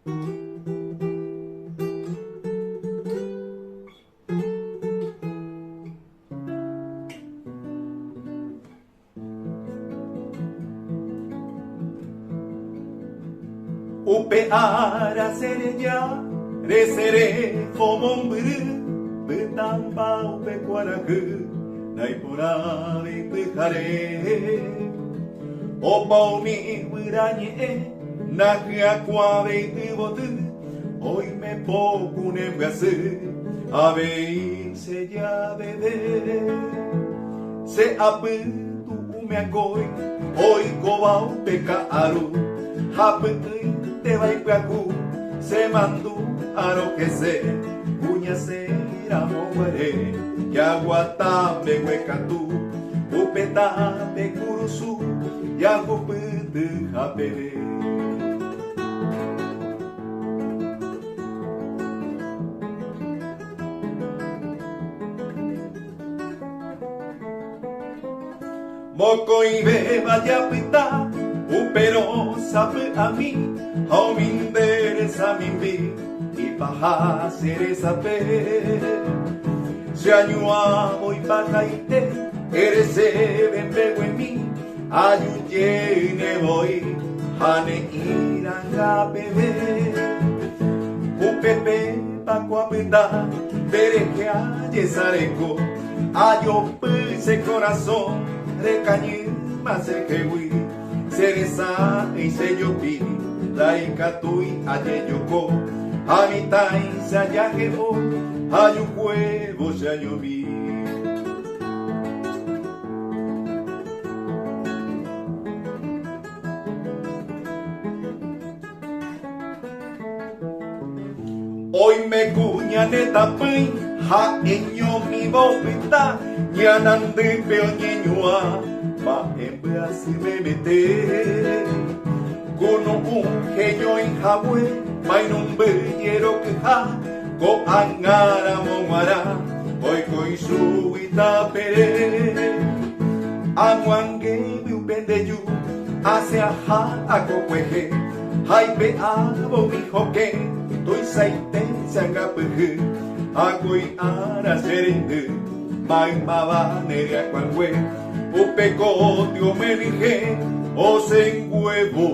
Upe ara sereya resere fomomburu betamba upe kwaraku naipura vipujare opa umi wiranye nakia kwa veitibotu hoy me poku nemgasu ave se ya bebe se apu tu ume agoi hoy koba upe kaaru hapu te vaipaku se mandu arokese punya se ramoguare yaguatabe huecatu upetabe kurusu yaguputu japere moko ibe vaya pita upero sabe a mí auminderesa mimbi y paja seresa pe se añua voy pajaite erese bembego en mí ayuyene voy hane iranga bebé upepe pacuapenda dereje ayesareco ayo puse corazón de cañín más el que huí seresa y seyopi laikatui ayeyoko amitai sayajebo ayucuevo yayobi hoy me cuña neta pui ha enyo mi bopita yanande peoñeñua ma embeasi me mete kono ungeño en jabue mainumbe yero que ha ko angara momara hoy koisu itapere amuange biupendeyu hacia ha akokweje haipe abo mijoke toi saite sangapeje agoi ara serende mai mava neria kwangwe upeko dio me dije o se huevo.